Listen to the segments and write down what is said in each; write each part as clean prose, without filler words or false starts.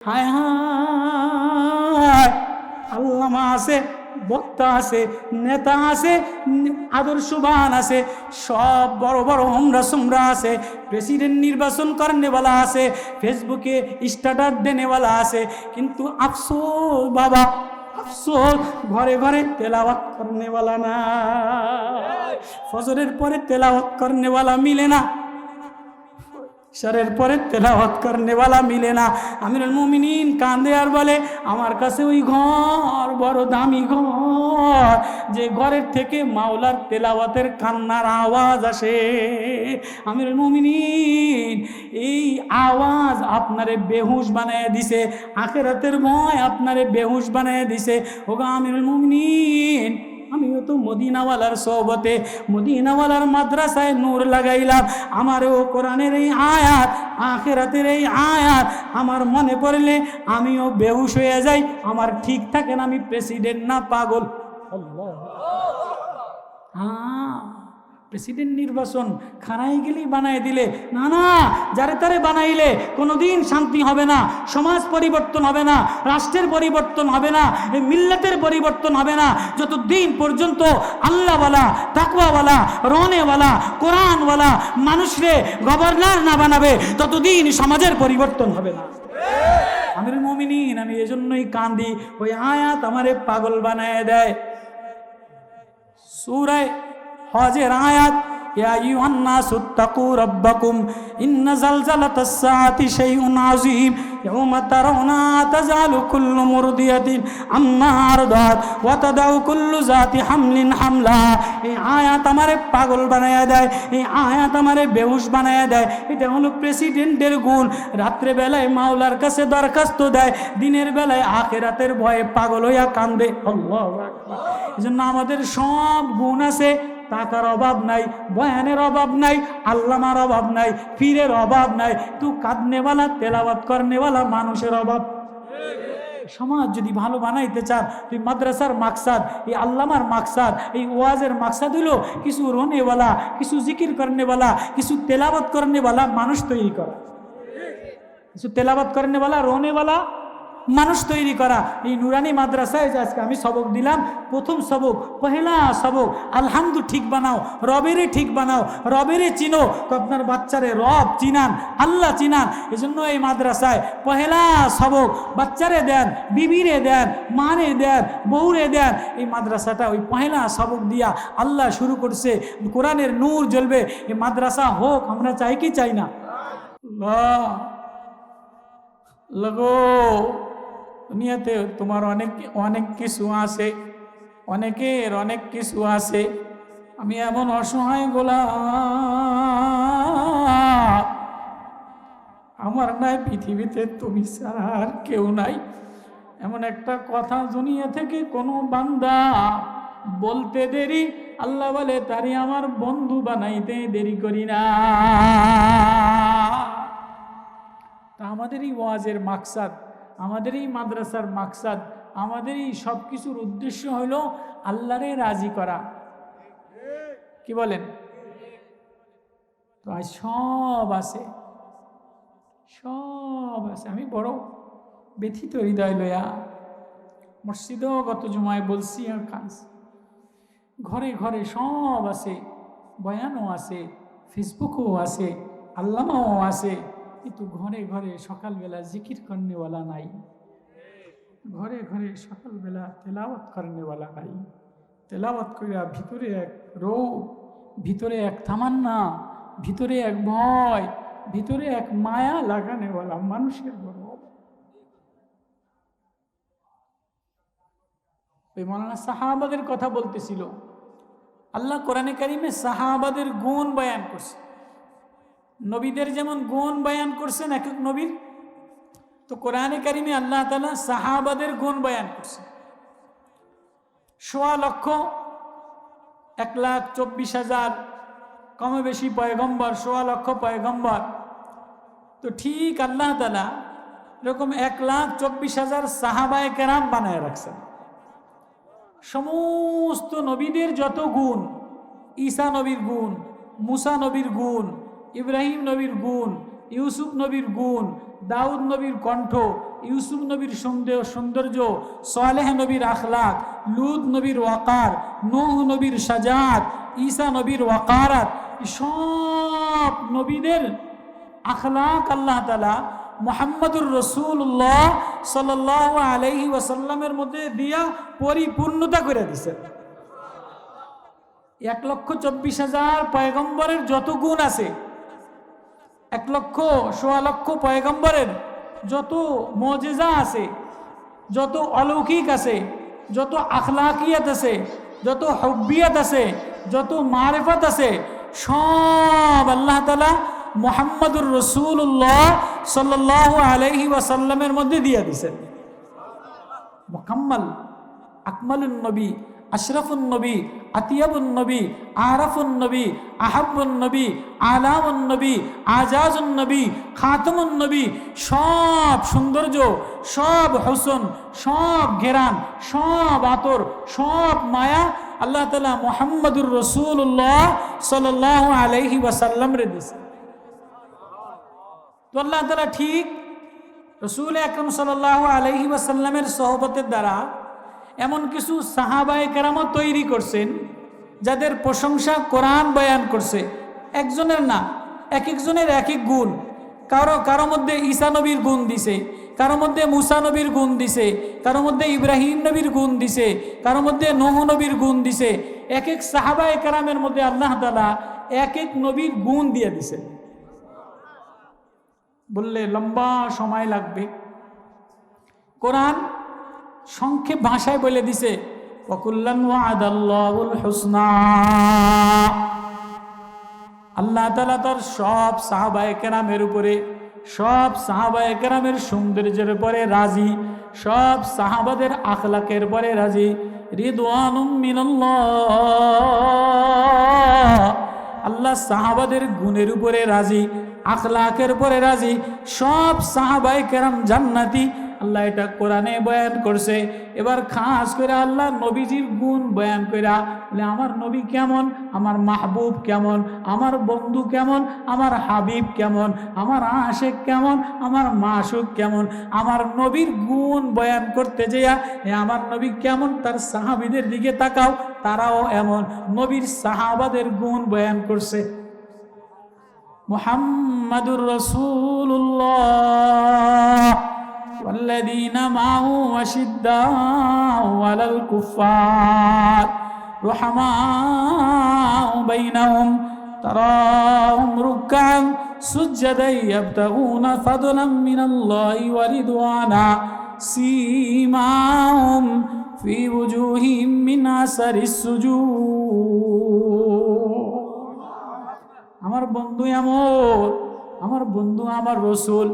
হায় হায়, আল্লামা আছে, বক্তা আছে, নেতা আছে, আদর্শবান আছে, সব বড় বড় হোমরা সোমরা আছে, প্রেসিডেন্ট নির্বাচন করনেওয়ালা আছে, ফেসবুকে স্ট্যাটাস দেনেওয়ালা আছে, কিন্তু আফসোস বাবা, আফসোস ঘরে ঘরে তেলাওয়াত করনেওয়ালা না। ফজরের পরে তেলাওয়াত করনেওয়ালা মিলে না, ইশারের পরে তেলাওয়াত করনেওয়ালা মিলে না। আমিরুল মুমিনিন কান্দে আর বলে, আমার কাছে ওই ঘর বড় দামি ঘর, যে ঘরের থেকে মাওলার তেলাওয়াতের কান্নার আওয়াজ আসে। আমিরুল মুমিনিন, এই আওয়াজ আপনারে বেহুশ বানায় দিছে, আখিরাতের ভয় আপনারে বেহুশ বানায় দিছে। ওগো আমিরুল মুমিনিন, আমিও তো মদিনাওয়ালার সোহবতে, মদিনাওয়ালার মাদ্রাসায় নূর লাগাইলাম, আমারও কোরআনের এই আয়াত, আখিরাতের এই আয়াত আমার মনে পড়লে আমিও বেহুশ হয়ে যাই। আমার ঠিক থাকে না, আমি প্রেসিডেন্ট না পাগল। আল্লাহ, হ্যাঁ, প্রেসিডেন্ট নির্বাচন খানায় গেলেই বানায় দিলে না, না, যারে তারে বানাইলে কোনোদিন শান্তি হবে না, সমাজ পরিবর্তন হবে না, রাষ্ট্রের পরিবর্তন হবে না, এই মিল্লাতের পরিবর্তন হবে না, যতদিন পর্যন্ত আল্লাহওয়ালা, তাকওয়াওয়ালা, রনেওয়ালা, কোরআনওয়ালা মানুষরে গভর্নর না বানাবে, ততদিন সমাজের পরিবর্তন হবে না। আমিরুল মুমিনিন, আমি এজন্যই কান্দি, ওই আয়াত আমারে পাগল বানায় দেয়। সূরা হজের আয়াত, ইয়া আইয়ুহান নাসু তাকু রাব্বাকুম ইন্না যালজালাতাস সাআতি শাইউন আযীম ইয়াওমা তারাউনা তাযালু কুল্লু মুরদিয়াতিন আম্মা আরদাত ওয়া তাদাউ কুল্লু যাতি হামলিন হামলা। এই আয়াত আমারে পাগল বানায়া দেয়, এই আয়াত আমারে বেহুশ বানায়া দেয়। এটা হলো প্রেসিডেন্টের গুণ। রাত্রে বেলায় মাওলার কাছে দরখাস্ত দেয়, দিনের বেলায় আখিরাতের ভয়ে পাগল হইয়া কান্দে। আল্লাহু আকবার। এজন্য আমাদের সব গুণ আছে, টাকার অভাব নাই, বয়ানের অভাব নাই, আল্লামার অভাব নাই, পীরের অভাব নাই, তু কাঁদনেওয়ালা, তেলাওয়াত করনেওয়ালা মানুষের অভাব। সমাজ যদি ভালো বানাইতে চান, তুই মাদ্রাসার মাকসাদ, এই আল্লামার মাকসাদ, এই ওয়াজের মাকসাদ হলো কিছু রোনেওয়ালা, কিছু জিকির করনেওয়ালা, কিছু তেলাওয়াত করনেওয়ালা মানুষ তৈরি করা, কিছু তেলাওয়াত করনেওয়ালা, রোনেওয়ালা মানুষ তৈরি করা। এই নুরানি মাদ্রাসায় যে আজকে আমি সবক দিলাম, প্রথম সবক, পহেলা সবক, আলহামদু ঠিক বানাও, রবেরে ঠিক বানাও, রবেরে চিনো, তো আপনার বাচ্চারে রব চিনান, আল্লাহ চিনান। এজন্য এই মাদ্রাসায় পহেলা সবক বাচ্চারে দেন, বিবিরে দেন, মানে দেন, বউরে দেন। এই মাদ্রাসাটা ওই পহেলা সবক দিয়া আল্লাহ শুরু করছে, কোরআনের নূর জ্বলবে। এই মাদ্রাসা হোক, আমরা চাই কি চাই না? লগো, দুনিয়াতে তোমার অনেক অনেক কিছু আছে, অনেকের অনেক কিছু আছে। আমি এমন অসহায় গোলাম, আমার নাই পৃথিবীতে তুমি ছাড়া আর কেউ নাই। এমন একটা কথা দুনিয়া থেকে কোনো বান্দা বলতে দেরি, আল্লাহ বলে তারই আমার বন্ধু বানাইতে দেরি করি না। তা আমাদের এই ওয়াজের মাকসাদ, আমাদের এই মাদ্রাসার মাকসাদ, আমাদের এই সব কিছুর উদ্দেশ্য হইল আল্লাহরে রাজি করা। কি বলেন? তো আজ সব আছে, সব আছে। আমি বড় ব্যথিত হৃদয় লয়া, মসজিদেও গত জুমায় বলছি আর কাঁদছি, ঘরে ঘরে সব আছে, বয়ানও আছে, ফেসবুকও আছে, আল্লামাও আছে, কিন্তু ঘরে ঘরে সকালবেলা জিকির করনেওয়ালা নাই, ঘরে ঘরে সকালবেলা তেলাওয়াত করনেওয়ালা নাই। তেলাওয়াত করিয়া ভিতরে এক রোগ, ভিতরে এক তামান্না, ভিতরে এক ভয়, ভিতরে এক মায়া লাগানেওয়ালা মানুষের বড়। ওই মৌলানা সাহাবাদের কথা বলতেছিল, আল্লাহ কোরআনে কারিমে সাহাবাদের গুণ বয়ান করছে। নবীদের যেমন গুণ বয়ান করছেন এক এক নবীর, তো কোরআনে কারিমে আল্লাহ তাআলা সাহাবাদের গুণ বয়ান করছেন। 1,24,000 কমে বেশি পয়গম্বর, 1,00,000 পয়গম্বর। তো ঠিক আল্লাহ তাআলা এরকম 1,24,000 সাহাবায়ে কেরাম বানায় রাখছেন। সমস্ত নবীদের যত গুণ, ঈসা নবীর গুণ, মুসা নবীর গুণ, ইব্রাহিম নবীর গুণ, ইউসুফ নবীর গুণ, দাউদ নবীর কণ্ঠ, ইউসুফ নবীর সৌন্দর্য, সালেহ নবীর আখলাক, লুত নবীর ওয়াকার, নূহ নবীর সাজাত, ঈসা নবীর ওয়াকারাত, সব নবীদের আখলাক আল্লাহ তাআলা মুহাম্মদুর রাসূলুল্লাহ সাল্লাল্লাহু আলাইহি ওয়াসাল্লামের মধ্যে দিয়া পরিপূর্ণতা করে দিয়েছেন। 1,24,000 পয়গম্বরের যত গুণ আছে, 1,00,000 পয়গম্বরের যত মুজিজা আছে, যত অলৌকিক আছে, যত আখলাকিয়াত আছে, যত হুব্বিয়াত আছে, যত মারিফত আছে, সব আল্লাহ তাআলা মুহাম্মদুর রাসূলুল্লাহ সাল্লাল্লাহু আলাইহি ওয়াসাল্লামের মধ্যে দিয়ে দিয়েছেন। মুকাম্মাল, আকমালুন নবী, আশরাফুন নবী, আতিয়াবুন নবী, আরাফুন নবী, আহাব্বুন নবী, আলামুন নবী, আজাজুন নবী, খাতামুন নবী, সব সৌন্দর্য, সব হোসন, সব ঘেরান, সব আতর, সব মায়া আল্লাহ তাআলা মুহাম্মদুর রাসূলুল্লাহ সাল্লাল্লাহু আলাইহি ওয়াসাল্লাম রে দিয়েছেন। তো আল্লাহ তাআলা ঠিক রাসূল আকরাম সাল্লাল্লাহু আলাইহি ওয়াসাল্লামের সোহবতের দ্বারা এমন কিছু সাহাবায়ে কেরামত তৈরি করছেন যাদের প্রশংসা কোরআন বয়ান করছে। একজনের না, এক একজনের এক এক গুণ। কারো মধ্যে ঈসা নবীর গুণ দিছে, কারো মধ্যে মুসা নবীর গুণ দিছে, কারো মধ্যে ইব্রাহিম নবীর গুণ দিছে, কারো মধ্যে নূহ নবীর গুণ দিছে। এক এক সাহাবায়ে কেরামের মধ্যে আল্লাহ তাআলা এক এক নবীর গুণ দিয়ে দিছে। বললে লম্বা সময় লাগবে। কোরআন সংক্ষেপ ভাষায় বলে দিছে, ওয়াকুল্লান ওয়া'দাল্লাহুল হুসনা। আল্লাহ তাআলা তার সব সাহাবায়ে কেরামের উপরে, সব সাহাবায়ে কেরামের সৌন্দর্যের উপরে রাজি, সব সাহাবাদের আখলাকের পরে রাজি। রিদওয়ানুম মিনাল্লাহ, আল্লাহ সাহাবাদের গুণের উপরে রাজি, আখলাকের উপরে রাজি। সব সাহাবায়ে কেরাম জান্নাতি, আল্লাহ এটা কোরআনে বয়ান করছে। এবার খাস করে আল্লাহ নবীজির গুণ বয়ান কইরা বলে, আমার নবী কেমন, আমার মাহবুব কেমন, আমার বন্ধু কেমন, আমার হাবিব কেমন, আমার আশেক কেমন, আমার মাশুক কেমন। আমার নবীর গুণ বয়ান করতে যেয়া আমার নবী কেমন তার সাহাবীদের দিকে তাকাও, তারাও এমন। নবীর সাহাবাদের গুণ বয়ান করছে। মুহাম্মাদুর রাসূলুল্লাহ والذين معه أشداء على الكفار رحماء بينهم تراهم ركعا سجدا يبتغون فضلا من الله ورضوانا سيماهم في وجوههم من أثر السجود। আমার বন্ধু আমার বন্ধু আমার রসুল,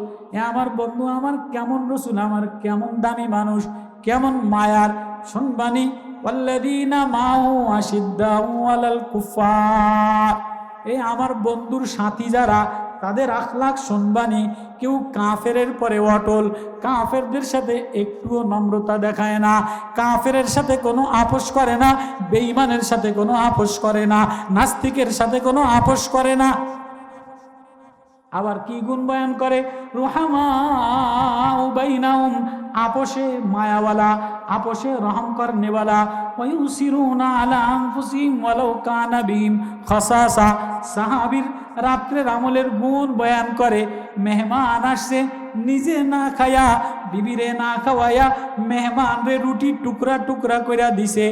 আমার বন্ধু আমার কেমন রসুল, আমার কেমন দামি মানুষ, কেমন মায়ার। শুনবানি, ওয়াল্লাযীনা মাহু আশিদ্দাউ আলাল কুফার, এই আমার বন্ধুর সাথী যারা, তাদের আখলাক শুনবানি। কেউ কাফেরের পরে অটল, কাফেরদের সাথে একটুও নম্রতা দেখায় না, কাফেরের সাথে কোনো আপোষ করে না, বেঈমানের সাথে কোনো আপোষ করে না, নাস্তিকের সাথে কোনো আপোষ করে না। আবার কি গুণ বয়ান করে, রুহামাউ বাইনাহুম, আপোষে মায়াওয়ালা, আপোষে রহম করনেওয়ালা। ওয়ায়ুসিরুনা আলা আনফুসিহিম ওয়ালাউ কানা বিহিম খাসাসা, সাহাবীর রাত্রের আমলের গুণ বয়ান করে। মেহমান আসছে, নিজে না খায়া, বিবিরে না খাওয়াইয়া মেহমানরে রুটি টুকরা টুকরা কইরা দিছে,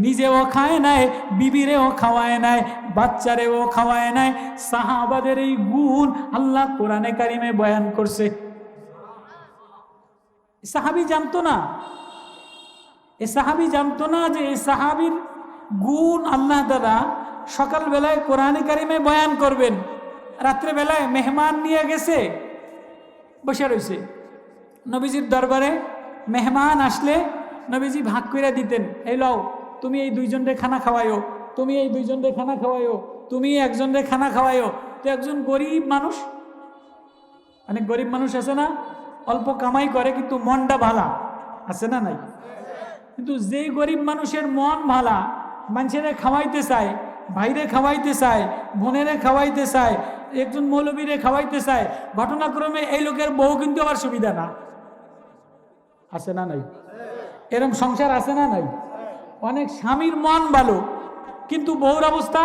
নিজেও খায় নাই, বিবিরেও খাওয়ায় নাই, বাচ্চারেও খাওয়ায় নাই। সাহাবাদের এই গুণ আল্লাহ কোরআনে কারিমে বয়ান করছে। সাহাবী জানতো না, এ সাহাবী জানতো না যে এই সাহাবীর গুণ আল্লাহ তাআলা সকালবেলায় কোরআনে কারিমে বয়ান করবেন। রাত্রেবেলায় মেহমান নিয়ে গেছে, বসে রয়েছে নবীজির দরবারে। মেহমান আসলে নবীজি ভাগ করে দিতেন, এই লও তুমি এই দুইজনরে খানা খাওয়াইও, তুমি এই দুইজনরে খানা খাওয়াইও, তুমি একজনরে খানা খাওয়াইও। তো একজন গরিব মানুষ, অনেক গরিব মানুষ আছে না, অল্প কামাই করে কিন্তু মনটা ভালা, আছে না নাই? কিন্তু যেই গরিব মানুষের মন ভালা, মানুষেরে খাওয়াইতে চায়, ভাইরে খাওয়াইতে চায়, বোনেরে খাওয়াইতে চায়, একজন মৌলবীরে খাওয়াইতে চায়, ঘটনাক্রমে এই লোকের বউ কিন্তু আবার সুবিধা না। আছে না নাই? এরম সংসার আছে না নাই? অনেক স্বামীর মন ভালো কিন্তু বউর অবস্থা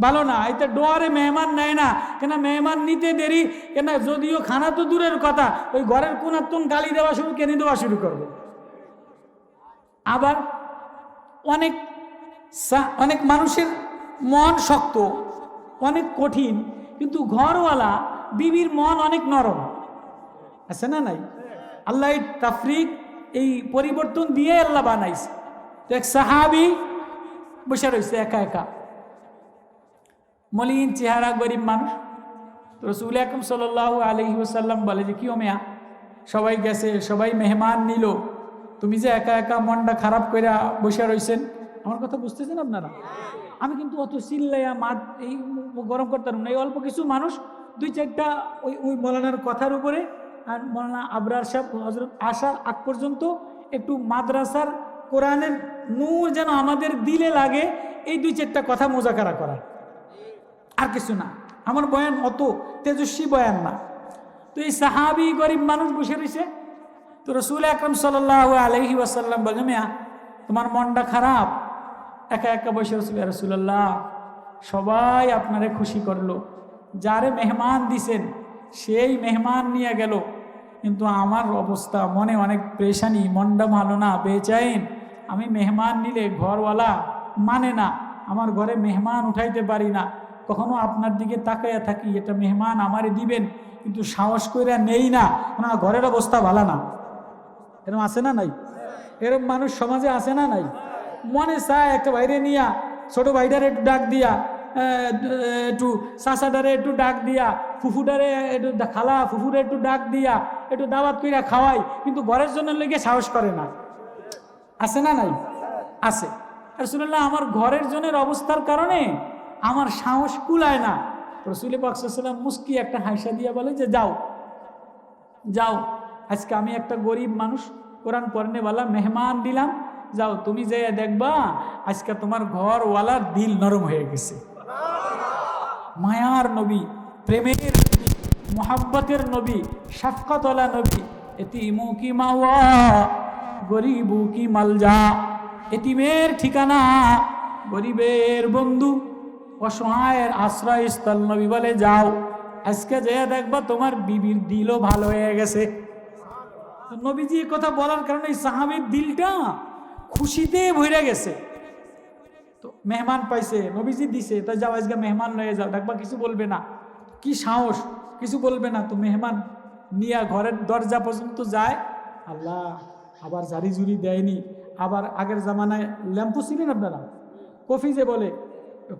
ভালো না, এতে ডোয়ারে মেহমান নেয় না কেন, মেহমান নিতে দেরি কেন, যদিও খানা তো দূরের কথা, ওই ঘরের কোনাতুন গালি দেওয়া শুরু, কেনে দেওয়া শুরু করবে। আবার অনেক অনেক মানুষের মন শক্ত, অনেক কঠিন, কিন্তু ঘরওয়ালা বিবির মন অনেক নরম, আছে না নাই? আল্লাহ তাফরিক, এই পরিবর্তন দিয়ে আল্লাহ বানাইছে। তো এক সাহাবি বসে রয়েছে একা একা, মলিন চেহারা, গরিব মানুষ। তো রাসূল আকরাম সাল্লাল্লাহু আলাইহি ওয়াসাল্লাম বলে যে, কি ও মেয়া, সবাই গেছে, সবাই মেহমান নিল, তুমি যে একা একা মনটা খারাপ কইরা বসে রয়েছেন। আমার কথা বুঝতেছেন আপনারা? আমি কিন্তু অত চিল্লাইয়া মাঠ এই গরম করতাম না, এই অল্প কিছু মানুষ, দুই চারটা ওই মৌলানার কথার উপরে, আর মৌলানা আবরার সাহেব হযরত আসার আগ পর্যন্ত একটু মাদ্রাসার কোরআনের নূর যেন আমাদের দিলে লাগে, এই দুই চারটা কথা মোজাকারা করা, আর কিছু না। আমার বয়ান অত তেজস্বী বয়ান না। তো এই সাহাবি গরিব মানুষ বসে রয়েছে। তো রাসূল আকরাম সাল্লাল্লাহু আলাইহি ওয়াসাল্লাম বলেন, মিয়া তোমার মনটা খারাপ, একা একা বসে রয়েছে। রাসূলুল্লাহ, সবাই আপনারে খুশি করলো, যারে মেহমান দিছেন সেই মেহমান নিয়ে গেল, কিন্তু আমার অবস্থা মনে অনেক পেরেশানি, মনটা ভালো না, বেচাইন। আমি মেহমান নিলে ঘরওয়ালা মানে না, আমার ঘরে মেহমান উঠাইতে পারি না, কখনো আপনার দিকে তাকাইয়া থাকি, এটা মেহমান আমারে দিবেন, কিন্তু সাহস কইরা নেই না, না ঘরের অবস্থা ভালো না। এরকম আছে না নাই? এরকম মানুষ সমাজে আছে না নাই? মনে চায় একটা বাইরে নিয়া, ছোট ভাইটারে একটু ডাক দিয়া, একটু চাচাটারে একটু ডাক দিয়া, ফুফুটারে একটু খালা ফুফুরে একটু ডাক দিয়া একটু দাওয়াত কইরা খাওয়াই, কিন্তু ঘরের জন্য লেগে সাহস করে না। আছে না নাই? আছে। রাসূলুল্লাহ, আমার ঘরের জনের অবস্থার কারণে আমার সাহস কুলায় না। রাসূল পাক সাল্লাল্লাহু আলাইহি ওয়াসাল্লাম মুস্কি একটা হাসা দিয়া বলে যে, যাও যাও, আজকে আমি একটা গরিব মানুষ, কোরআন পড়নেওয়ালা মেহমান দিলাম, যাও তুমি যে দেখবা আজকে তোমার ঘরওয়ালার দিল নরম হয়ে গেছে। মায়ার নবী, প্রেমের নবী, মোহাব্বতের নবী, শাফকাতওয়ালা নবী। এতিমু কি মাওয়া, গরিবু কি মালজা, এতিমের ঠিকানা, গরিবের বন্ধু, অসহায়ের আশ্রয়স্থল। নবী বলে, যাও আজকে যে দেখবা তোমার বিবির দিলও ভালো হয়ে গেছে। নবীজি এই কথা বলার কারণে এই সাহাবীর দিলটা খুশিতে ভরে গেছে। তো মেহমান পাইছে, নবীজি দিছে, তাই যাও আজকে মেহমান লয়ে যাও, দেখবা কিছু বলবে না। কি সাহস, কিছু বলবে না। তো মেহমান নিয়ে ঘরের দরজা পর্যন্ত যায়, আল্লাহ আবার ঝাড়ি ঝুড়ি দেয়নি। আবার আগের জামানায় ল্যাম্পু ছিলেন আপনারা, কফি যে বলে,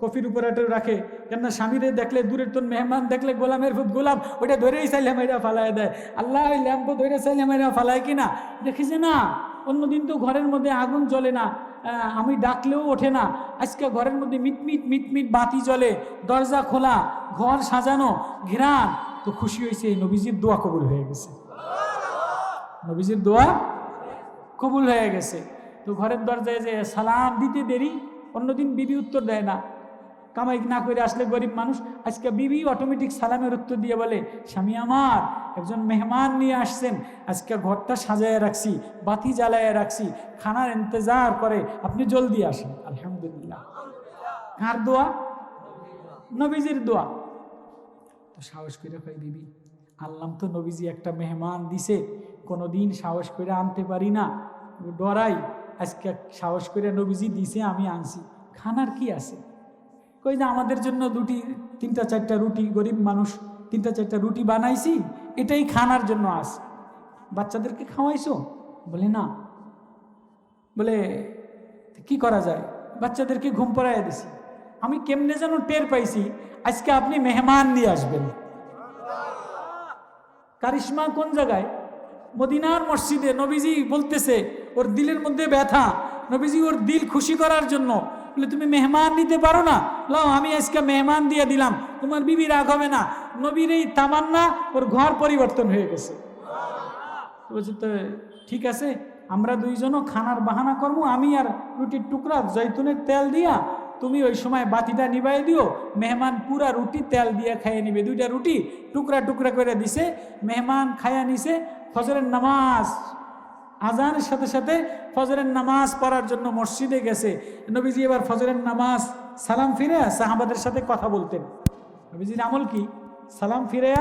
কফির উপরে একটা রাখে, কেননা স্বামীরে দেখলে, দূরের তোর মেহমান দেখলে গোলামের ফুট গোলাম, ওইটা ধরেই চাইলে মেয়েরা ফালাই দেয়। আল্লাহ ওই ল্যাম্পু ধরে চাইলে মেয়েরা ফালায় কিনা দেখেছে না? অন্যদিন তো ঘরের মধ্যে আগুন জ্বলে না, আমি ডাকলেও ওঠে না, আজকে ঘরের মধ্যে মিটমিট মিটমিট বাতি জ্বলে, দরজা খোলা, ঘর সাজানো, ঘেরান। তো খুশি হয়েছে, নবীজির দোয়া কবুল হয়ে গেছে, নবীজির দোয়া কবুল হয়ে গেছে। তো ঘরের দরজায় যে সালাম দিতে দেরি, অন্যদিন বিবি উত্তর দেয় না, কামাই না করে আসলে গরিব মানুষ, আজকে বিবি অটোমেটিক সালামের উত্তর দিয়ে বলে, স্বামী আমার একজন মেহমান নিয়ে আসছেন, আজকে ঘরটা সাজায় রাখছি, বাতি জ্বালায় রাখছি, খানার ইন্তজার করে, আপনি জলদি আসেন। আলহামদুলিল্লাহ। কার দোয়া? নবীজির দোয়া। তো সাহস করে কই, বিবি আল্লাহ তো নবীজি একটা মেহমান দিছে, কোনোদিন সাহস করে আনতে পারি না, ডরাই, আজকে সাহস করে নবীজি দিছে, আমি আনছি, খানার কি আছে? কই না, আমাদের জন্য তিনটা চারটা রুটি, গরিব মানুষ, তিনটা চারটা রুটি বানাইছি, এটাই খানার জন্য আস। বাচ্চাদেরকে খাওয়াইছো? বলে না। বলে কি করা যায়? বাচ্চাদেরকে ঘুম পড়াইয়া দিছি। আমি কেমনে যেন টের পাইছি আজকে আপনি মেহমান নিয়ে আসবেন। কারিশমা কোন জায়গায়? মদিনার মসজিদে। নবীজি বলতেছে, ওর দিলের মধ্যে ব্যথা, নবীজি ওর দিল খুশি করার জন্য বলে, তুমি মেহমান নিতে পারো না, লাও আমি আজকে মেহমান দিয়ে দিলাম, তোমার বিবি রাগ হবে না। নবীর এই তামান্না, ওর ঘর পরিবর্তন হয়ে গেছে। বলছে, তো ঠিক আছে, আমরা দুইজনও খানার বাহানা করবো, আমি আর রুটির টুকরা জৈতুনের তেল দিয়া তুমি ওই সময় বাতিটা নিবাই দিও, মেহমান পুরা রুটি তেল দিয়ে খাইয়ে নিবে। দুইটা রুটি টুকরা টুকরা করে দিছে, মেহমান খাইয়া নিছে। ফজরের নামাজ আজানের সাথে সাথে ফজরের নামাজ পড়ার জন্য মসজিদে গেছে। নবীজি এবার ফজরের নামাজ সালাম ফিরে সাহাবাদের সাথে কথা বলতেন। নবীজির আমল কি? সালাম ফিরে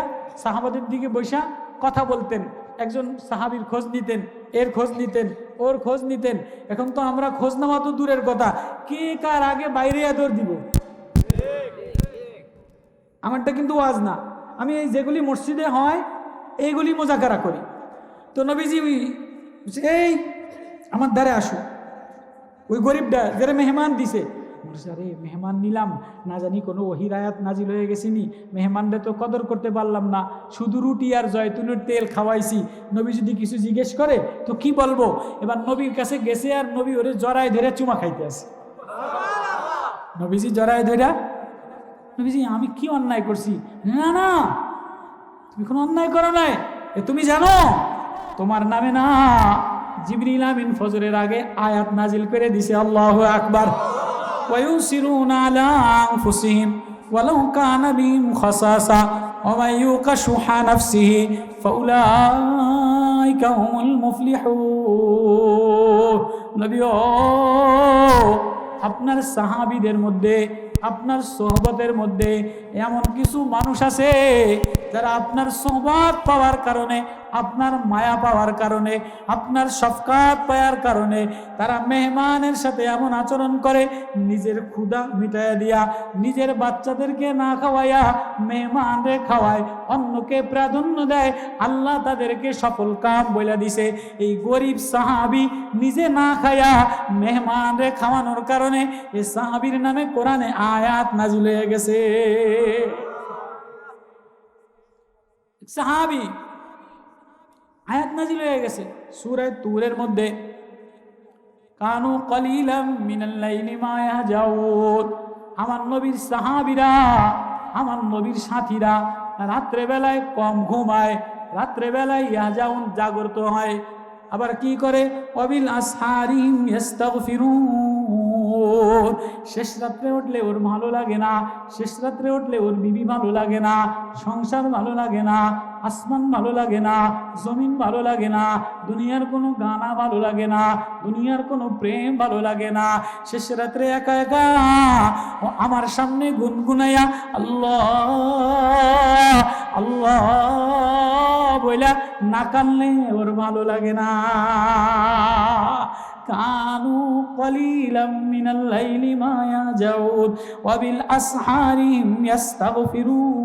সাহাবাদের দিকে বৈশা কথা বলতেন। একজন সাহাবীর খোঁজ নিতেন, এর খোঁজ নিতেন, ওর খোঁজ নিতেন। এখন তো আমরা খোঁজ নেওয়া তো দূরের কথা, কে কার আগে বাইরে দৌড় দিব। আমারটা কিন্তু ওয়াজ না, আমি এই যেগুলি মসজিদে হয় এইগুলি মোজাকারা করি। তো নবীজি এই আমার দ্বারে আসো, ওই গরিবটা যারা মেহমান দিছে, আরে মেহমান নিলাম, না জানি কোনো ওহির আয়াত নাজিল হয়ে গেছিনি, মেহমানরা তো কদর করতে পারলাম না, শুধু রুটি আর জয়তুনের তেল খাওয়াইছি। নবী যদি কিছু জিজ্ঞেস করে তো কি বলবো? এবার নবীর কাছে গেছে আর নবী ওরে জড়ায় ধরে চুমা খাইতে আসে। নবীজি জড়ায় ধরে, নবীজি আমি কি অন্যায় করছি? না না, তুমি কোনো অন্যায় করো নাই, তুমি জানো তোমার নামে না জিবরিল আমিন ফজরের আগে আয়াত নাজিল করে দিছে, আল্লাহু আকবার। ويؤثرون على أنفسهم ولو كان بهم خصاصة ومن يوق شح نفسه فأولئك هم المفلحون। নবী আপনার সাহাবীদের মধ্যে, আপনার সোহবতের মধ্যে এমন কিছু মানুষ আছে যারা আপনার সোহবত পাওয়ার কারণে, আপনার মায়া পাওয়ার কারণে, আপনার শফকাত পাওয়ার কারণে তারা মেহমানের সাথে এমন আচরণ করে, নিজের ক্ষুধা মিটাইয়া দিয়া, নিজের বাচ্চাদেরকে না খাওয়াইয়া মেহমানরে খাওয়ায়, অন্যকে প্রাধান্য দেয়। আল্লাহ তাদেরকে সফল কাম বলে দিছে। এই গরিব সাহাবী নিজে না খায়া মেহমানরে খাওয়ানোর কারণে এই সাহাবীর নামে কোরআনে আয়াত নাজিল হয়ে গেছে। সাহাবী আয়াত নাজিল হয়ে গেছে সূরা তুরের মধ্যে, কানু কলিলাম মিনাল লাইলি মা ইয়াহজাউন। আমার নবীর সাহাবীরা, আমার নবীর সাথীরা রাত্রে বেলায় কম ঘুমায়, রাত্রে বেলায় ইয়াহজাউন জাগ্রত হয়। আবার কি করে? ওয়াবিল আসহারিম ইস্তাগফিরুন। শেষ রাত্রে উঠলে ওর ভালো লাগে না, শেষ রাত্রে উঠলে ওর বিবি ভালো লাগে না, সংসার ভালো লাগে না, আসমান ভালো লাগে না, জমিন ভালো লাগে না, দুনিয়ার কোনো গানা ভালো লাগে না, দুনিয়ার কোনো প্রেম ভালো লাগে না। শেষ রাত্রে একা একা ও আমার সামনে গুনগুনাইয়া আল্লাহ আল্লাহ বইলা না কানলে ওর ভালো লাগে না। কানু কলিলাম মিনাল লাইলি মা ইয়াহজাউন ওয়া বিল আসহারিহিম ইস্তাগফিরুন।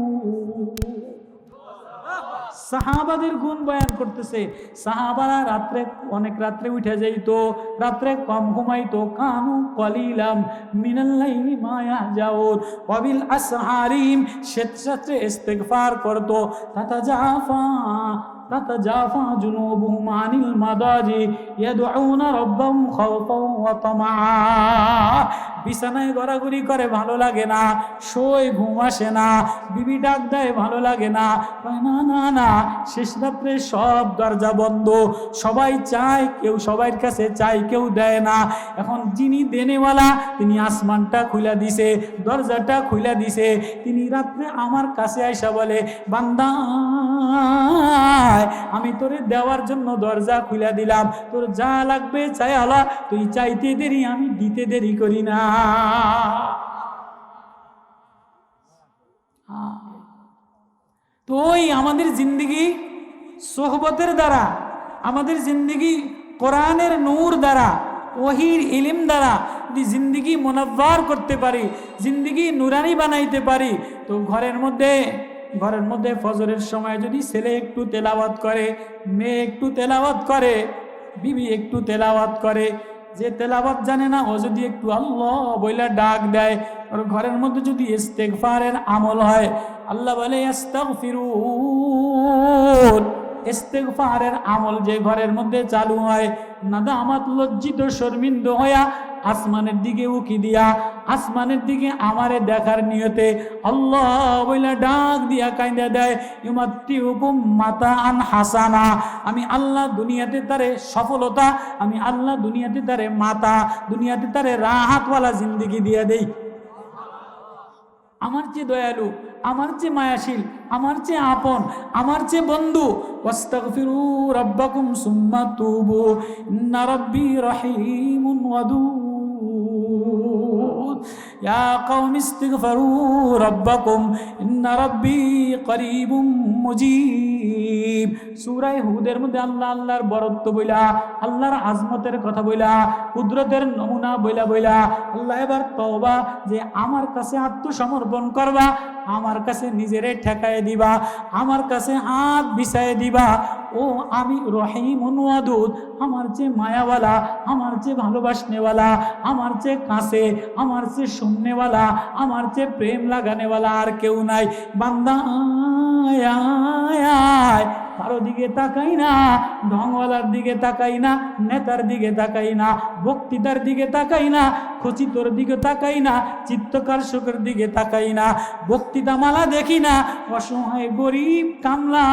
সাহাবাদের গুণ বয়ান করতেছে। সাহাবারা রাত্রে অনেক রাত্রে উঠে যাইতো, রাত্রে কম ঘুমাইতো। কানু কলিলাম মিনাল লাইলি মা ইয়াহজাউন ওয়া বিল আসহারিহিম, রাত্রে ইস্তিগফার করতো। তাতাজাফা জুনুবুহুম আনিল মাদাজি ইয়াদউনা রাব্বাহুম খাওফাও ওয়া তামআ। বিছানায় গড়াগড়ি করে, ভালো লাগে না, শোয় ঘুম আসে না, বিবি ডাক দেয় ভালো লাগে না, না না না। শেষ রাত্রে সব দরজা বন্ধ, সবাই চায়, কেউ সবার কাছে চায়, কেউ দেয় না। এখন যিনি দেনেওয়ালা তিনি আসমানটা খুলে দিছে, দরজাটা খুলে দিছে। তিনি রাত্রে আমার কাছে আইসা বলে, বান্দা আমি তোরে দেওয়ার জন্য দরজা খুলে দিলাম, তোর যা লাগবে চাই আলা, তুই চাইতে দেরি আমি দিতে দেরি করি না। তো ওই আমাদের জিন্দগি সোহবতের দ্বারা, আমাদের জিন্দগি কোরআনের নূর দ্বারা, ওহির ইলম দ্বারা যদি জিন্দগি মুনাব্বার করতে পারি, জিন্দগি নুরানি বানাইতে পারি, তো ঘরের মধ্যে ফজরের সময় যদি ছেলে একটু তেলাওয়াত করে, মেয়ে একটু তেলাওয়াত করে, বিবি একটু তেলাওয়াত করে, যে তেলাওয়াত জানে না ও যদি একটু আল্লাহ বইলা ডাক দেয়, ওর ঘরের মধ্যে যদি ইস্তেগফারের আমল হয়, আল্লাহ বলে ইস্তাগফিরুন। ইস্তেগফারের আমল যে ঘরের মধ্যে চালু হয়, নাদামাত লজ্জিত শর্মিন্দ হইয়া আসমানের দিকে উকি দিয়া, আসমানের দিকে আমারে দেখার নিয়তে আল্লাহ বইলা ডাক দিয়া কাইন্দা দেয়, ইউমাত্তিউকুম মাতাআন হাসানা। আমি আল্লাহ দুনিয়াতে তারে সফলতা, আমি আল্লাহ দুনিয়াতে তারে মাতা, দুনিয়াতে তারে রাহাতওয়ালা জিন্দেগি দিয়া দেই। আমার যে দয়ালু, আমার চেয়ে মায়াশীল, আমার চেয়ে আপন, আমার চেয়ে বন্ধু। ওয়াস্তাগফিরু রাব্বাকুম সুম্মা তুবু ইন্না রাব্বি রহিমুন ওয়াদুদ। ইয়া কওমি ইস্তিগফিরু রাব্বাকুম ইন্না রাব্বি করিবুম মুজিব। সূরা হুদের মধ্যে আল্লাহ আল্লাহর বরত্ব বইলা, আল্লাহর আজমতের কথা বইলা, কুদরতের নমুনা বইলা বইলা আল্লাহ এবার তওবা যে আমার কাছে আত্মসমর্পণ করবা, আমার কাছে নিজেরে ঠেকায় দিবা, আমার কাছে হাত বিছায় দিবা। ও আমি রহিমুন ওয়াদুদ, আমার চেয়ে মায়াওয়ালা, আমার চেয়ে ভালোবাসনেওয়ালা, আমার চেয়ে কাছে, আমার চেয়ে শুননেওয়ালা, আমার চেয়ে প্রেম লাগানেওয়ালা আর কেউ নাই। বান্দা আয় আয় আয়, কারো দিকে তাকাই না, ঢংওয়ালার দিকে তাকাই না, নেতার দিকে তাকাই না, বক্তৃতার দিকে তাকাই না, খচিতর দিকে তাকাই না, চিত্তকর্ষকের দিকে তাকাই না, বক্তৃতা মালা দেখি না। অসহায় গরিব কামলা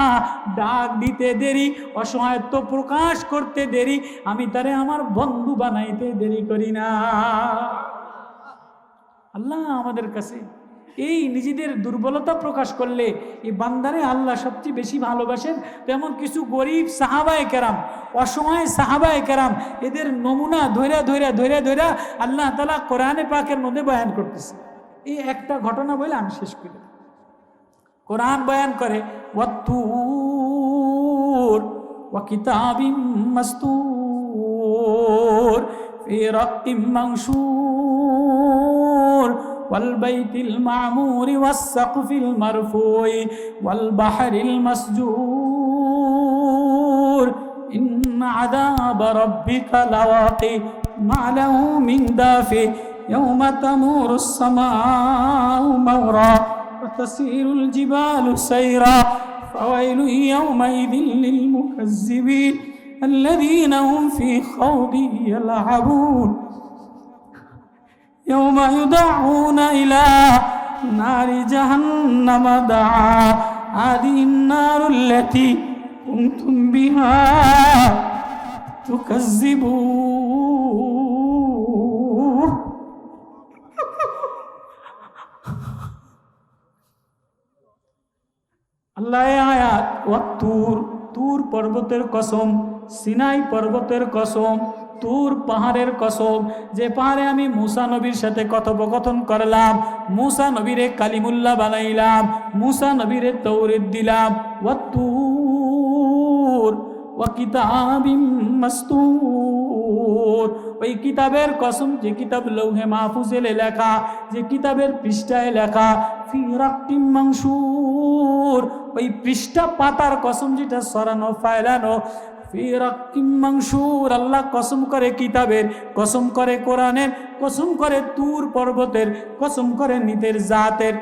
ডাক দিতে দেরি, অসহায়ত্ব প্রকাশ করতে দেরি, আমি তারে আমার বন্ধু বানাইতে দেরি করি না। আল্লাহ আমাদের কাছে এই নিজেদের দুর্বলতা প্রকাশ করলে এই বান্দারে আল্লাহ সবচেয়ে বেশি ভালোবাসেন। তেমন কিছু গরিব সাহাবায়ে কেরাম, অসহায় সাহাবায়ে কেরাম, এদের নমুনা ধৈরা ধৈরা ধৈরা ধৈরা আল্লাহ তাআলা কোরআনে পাকের মধ্যে বয়ান করতেছে। এই একটা ঘটনা বলে আমি শেষ করি। কোরআন বয়ান করে ওয়াত্তুর ওয়া কিতাবিম মাসতুর ফি রাক্কিম মানশুর والبيت المعمور والسقف المرفوع والبحر المسجور إن عذاب ربك لواقع ما له من دافع يوم تمور السماء مورا وتسير الجبال سيرا فويل يومئذ للمكذبين الذين هم في خوض يلعبون يوم يدعون إلى نار جهنم دعا هذه النار التي كنتم بها تكذبون আল্লাহ আয়াত ওয়াত্তুর, তুর পর্বতের কসম, সিনাই পর্বতের কসম, তুর পাহাড়ের কসম, যে পাহাড়ে আমি মুসা নবীর সাথে কথোপকথন করলাম, মুসা নবীরে কালিমুল্লাহ বানাইলাম, মুসা নবীরে তৌরাত দিলাম। ওয়াত্তুর ওয়া কিতাবিম মাসতুর, ওই কিতাবের কসম যে কিতাব লৌহে মাহফুজে লেখা, যে কিতাবের পৃষ্ঠায় লেখা, ফি রাক্কিম মানশুর, ওই পৃষ্ঠা পাতার কসম যেটা সরানো ফায়লানো, ফি রাক্কিম মানশুর, আল্লাহ কসম করে কিতাবের, কসম করে কোরআনের, কসম করে তুর পর্বতের, কসম করে নিতের জাতের।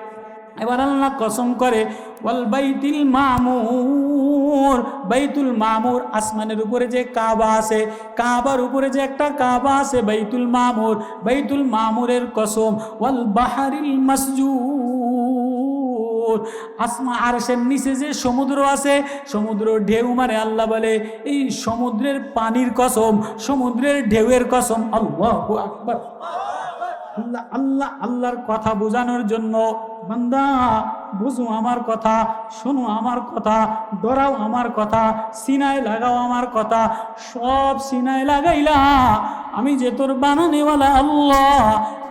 এবার আল্লাহ কসম করে ওয়াল বাইতুল মামুর, বাইতুল মামুর, আসমানের উপরে যে কাবা আছে, কাবার উপরে যে একটা কাবা আছে বাইতুল মামুর, বাইতুল মামুরের কসম। ওয়াল বাহারিল মাসজুর, আসমা আরশের নিচে যে সমুদ্র আছে, সমুদ্র ঢেউ মারে, আল্লাহ বলে এই সমুদ্রের পানির কসম, সমুদ্রের ঢেউয়ের কসম। আল্লাহু আকবার। আল্লাহ আল্লাহ আল্লাহর কথা বোঝানোর জন্য বান্দা বুঝো আমার কথা, শোনো আমার কথা, ডরাও আমার কথা, সিনায় লাগাও আমার কথা। সব সিনায় লাগাইলা, আমি যে তোর বানানেওয়ালা আল্লাহ,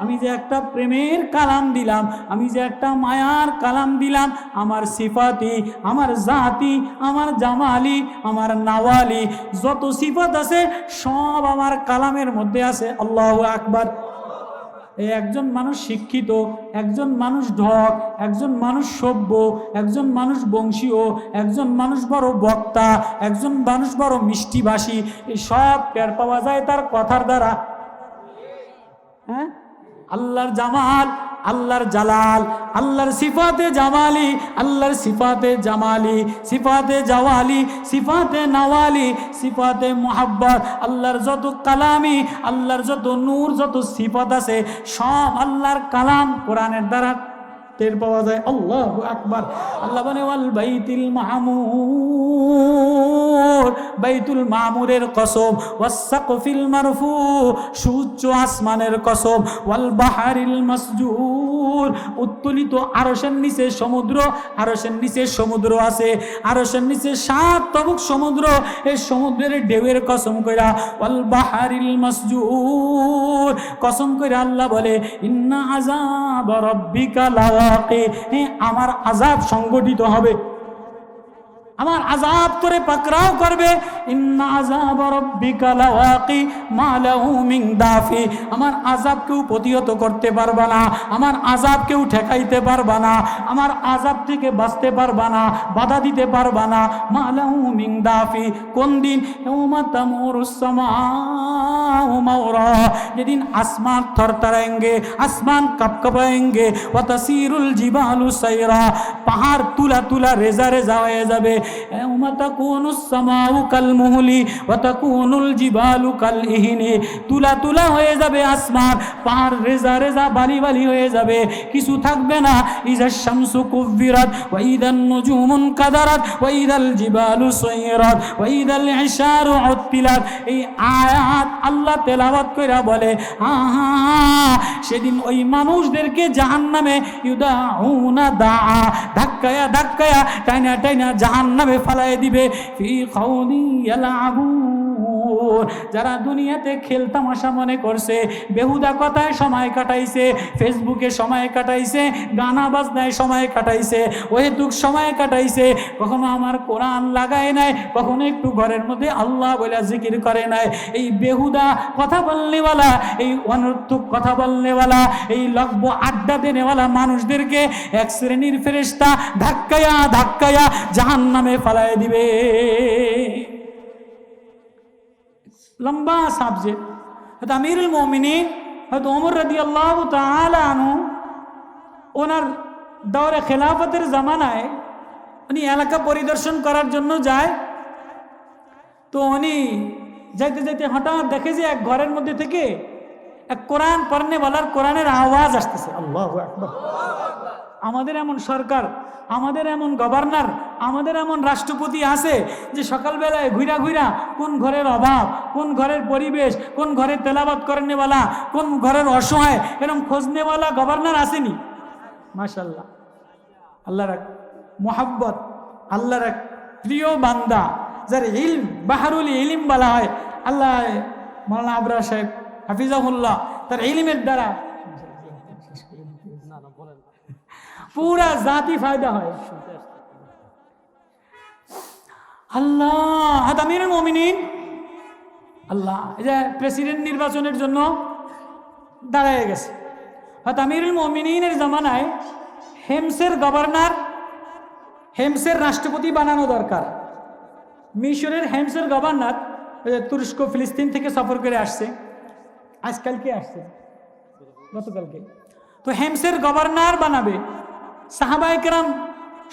আমি যে একটা প্রেমের কালাম দিলাম, আমি যে একটা মায়ার কালাম দিলাম, আমার সিফাতি, আমার জাতি, আমার জামালি, আমার নাওয়ালি, যত সিফাত আছে সব আমার কালামের মধ্যে আছে। আল্লাহু আকবার। একজন মানুষ শিক্ষিত, একজন মানুষ ঢক, একজন মানুষ সভ্য, একজন মানুষ বংশীয়, একজন মানুষ বড় বক্তা, একজন মানুষ বড় মিষ্টিভাষী, এই সব টের পাওয়া যায় তার কথার দ্বারা। হ্যাঁ, আল্লাহর জামাল, আল্লাহর জালাল, আল্লাহর সিফাতে জামালি, আল্লাহর সিফাতে জামালি, সিফাতে জাওয়ালি, সিফাতে নাওয়ালি, সিফাতে মুহাব্বত, আল্লাহর যত কালামি, আল্লাহর যত নূর, যত সিফাত আছে সব আল্লাহর কালাম কোরআনের দ্বারা টের পাওয়া যায়। আল্লাহু আকবার। আল্লাহ বলে ওয়াল বাইতুল মামুর, বাইতুল মামুরের কসম, ওয়াস সাকফিল মারফু, সুউচ্চ আসমানের কসম, ওয়াল বাহারিল মাসজুর, মাসজুর, উত্তোলিত আরশের নিচে সমুদ্র, আরশের নিচে সমুদ্র আছে, আরশের নিচে 7 তবুক সমুদ্র। এই সমুদ্রের ঢেউয়ের কসম কইরা ওয়াল বাহারিল মাসজুর, কসম কইরা আল্লাহ বলে ইন্না আযাব রাব্বিকা লাওয়াকি, আমার আযাব সংগঠিত হবে, আমার আযাব তোরে পাকড়াও করবে। ইন্না আযাব রাব্বিকা লাওয়াকি মা লাহু মিন দাফি, আমার আযাব কেউ প্রতিহত করতে পারবে না, আমার আযাব কেউ ঠেকাইতে পারবে না, আমার আযাব থেকে বাঁচতে পারবে না, বাধা দিতে পারবে না। মা লাহু মিন দাফি, কোন দিন? ইয়াউমা তামুরুস সামাউ মাওরা, যেদিন আসমান থরথরাएंगे, আসমান কাঁপকাঁপাएंगे, ওয়া তাসিরুল জিবালু সাইরা, পাহাড় তুলা তুলা রেজা রেজা হয়ে যাবে। ইয়াউমা তাকুনুস সামাউ কাল মুহলি ওয়া তাকুনুল জিবালু কাল ইহনি, তুলা তুলা হয়ে যাবে আসমান, পাহাড় রেজা রেজা বালি বালি হয়ে যাবে, কিছু থাকবে না। ইজা শামসু কুব্বিরাত ওয়া ইদান নুজুমুন কাদারাত ওয়া ইদাল জিবালু সুইরাত ওয়া ইদাল ইশারু উত্তিলাত। এই আয়াত আল্লাহ তেলাওয়াত কইরা বলে সেদিন ওই মানুষদেরকে জাহান্নামে ইউদাউনা দাআ, ধাক্কায়া ধাক্কায়া টাইনা টাইনা জাহান্নামে ফালায় দিবে। ফি খাউলি ইয়ালাবুন, যারা দুনিয়াতে খেল তামাশা মনে করছে, বেহুদা কথায় সময় কাটাইছে, ফেসবুকে সময় কাটাইছে, গানা বাজনায় সময় কাটাইছে, ওহেতুক সময় কাটাইছে, কখনো আমার কোরআন লাগায় নাই, কখনো একটু ঘরের মধ্যে আল্লাহ বলে জিকির করে নাই। এই বেহুদা কথা বলনেওয়ালা, এই অনর্থক কথা বলনেওয়ালা, এই লগ্ব আড্ডা দেনেওয়ালা মানুষদেরকে এক শ্রেণীর ফেরেশতা ধাক্কায়া ধাক্কায়া জাহান্নামে ফালায় দিবে। লম্বা সাবজেক্ট। হয়তো আমিরুল মুমিনিন হয়তো ওমর রাদিয়াল্লাহু তাআলা আনহু, ওনার দৌরে খেলাফতের জামানায় উনি এলাকা পরিদর্শন করার জন্য যায়। তো উনি যাইতে যাইতে হঠাৎ দেখে যে এক ঘরের মধ্যে থেকে এক কোরআন পড়নেওয়ালার কোরআনের আওয়াজ আসতেছে। আল্লাহু আকবার। আমাদের এমন সরকার, আমাদের এমন গভর্নর, আমাদের এমন রাষ্ট্রপতি আছে যে সকালবেলায় ঘুরা ঘুরা কোন ঘরের অভাব, কোন ঘরের পরিবেশ, কোন ঘরের তেলাওয়াত করেনেওয়ালা, কোন ঘরের অসহায়, এরকম খোঁজনেওয়ালা গভর্নর আসেনি? মাশাআল্লাহ, আল্লাহর এক মোহাব্বত, আল্লাহর এক প্রিয় বান্দা, যার ইলম বাহারুল ইলম বলা হয়। আল্লাহ মাওলানা আবরার সাহেব হাফিজাহুল্লাহ, তার ইলমের দ্বারা পুরা জাতি ফায়দা হয়। আল্লাহ আমিরুল মুমিনিন, আল্লাহ এই যে প্রেসিডেন্ট নির্বাচনের জন্য দাঁড়ায় গেছে। হয়তো আমিরুল মুমিনিনের জামানায় হেমসের গভর্নর, হেমসের রাষ্ট্রপতি বানানো দরকার। মিশরের হেমসের গভর্নর তুরস্ক ফিলিস্তিন থেকে সফর করে আসছে, আজকালকে আসছে, গতকালকে। তো হেমসের গভর্নর বানাবে। সাহাবায়ে কেরাম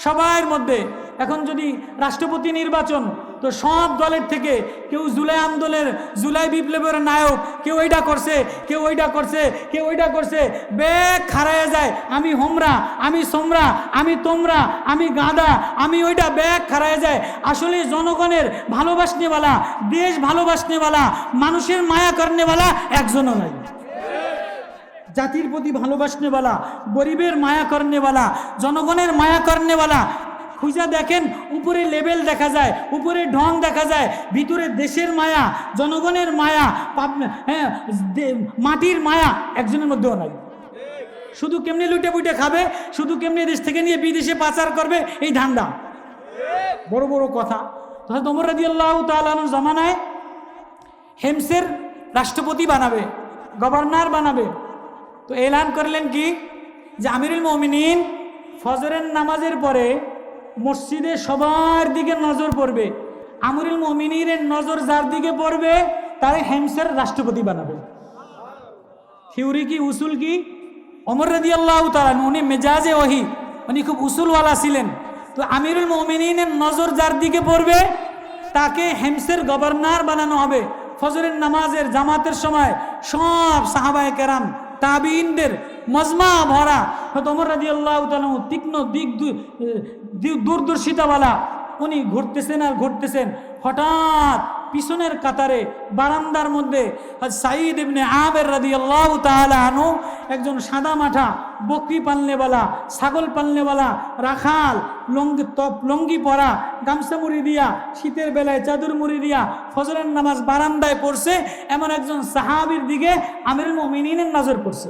সবার মধ্যে এখন যদি রাষ্ট্রপতি নির্বাচন, তো সব দলের থেকে কেউ জুলাই আন্দোলনের, জুলাই বিপ্লবের নায়ক, কেউ এইটা করছে, কেউ ওইটা করছে, কেউ ওইটা করছে, বেগ খারাইয়া যায়। আমি হোমরা, আমি সোমরা, আমি তোমরা, আমি গাদা, আমি ওইটা, বেগ খারাইয়া যায়। আসলে জনগণের ভালোবাসনেওয়ালা, দেশ ভালোবাসনেওয়ালা, মানুষের মায়া করনেওয়ালা একজনও নাই। জাতির প্রতি ভালোবাসনেওয়ালা, গরিবের মায়া করনেওয়ালা, জনগণের মায়া করনেওয়ালা খুঁজা দেখেন, উপরে লেভেল দেখা যায়, উপরে ঢং দেখা যায়, ভিতরে দেশের মায়া, জনগণের মায়া, মাটির মায়া একজনের মধ্যেও নাই। শুধু কেমনি লুটে পুটে খাবে, শুধু কেমনি দেশ থেকে নিয়ে বিদেশে পাচার করবে, এই ধান্দা, বড় বড় কথা। তাহলে ওমর রাদিয়াল্লাহু তাআলা আনহুর জামানায় হেমসের রাষ্ট্রপতি বানাবে, গভর্নর বানাবে। তো এলান করলেন কি যে আমিরুল মুমিনিন ফজরের নামাজের পরে মসজিদে সবার দিকে নজর পড়বে, আমিরুল মুমিনিনের নজর যার দিকে পড়বে তারে হেমসের রাষ্ট্রপতি বানাবে। থিওরি কি, উসুল কি? ওমর রাদিয়াল্লাহু তাআলা উনি মেজাজে ওহি, উনি খুব উসুলওয়ালা ছিলেন। তো আমিরুল মুমিনিনের নজর যার দিকে পড়বে তাকে হেমসের গভর্নর বানানো হবে। ফজরের নামাজের জামাতের সময় সব সাহাবায়ে কেরাম, তাবিঈনদের মজমা ভরা। ওমর রাদিয়াল্লাহু তাআলা তীক্ষ্ণ দূরদর্শিতাওয়ালা, উনি ঘুরতেছেন আর ঘুরতেছেন, হঠাৎ পিছনের কাতারে বারান্দার মধ্যে সাঈদ ইবনে আমের রাদিয়াল্লাহু তাআলা আনহু একজন সাদা মাঠা বকরি পালনেওয়ালা, ছাগল পালনেওয়ালা, রাখাল, লঙ্গি পরা, গামছা মুড়ি দিয়া, শীতের বেলায় চাদর মুড়ি দিয়া ফজরের নামাজ বারান্দায় পড়ছে, এমন একজন সাহাবীর দিকে আমিরুল মুমিনিনের নজর পড়ছে।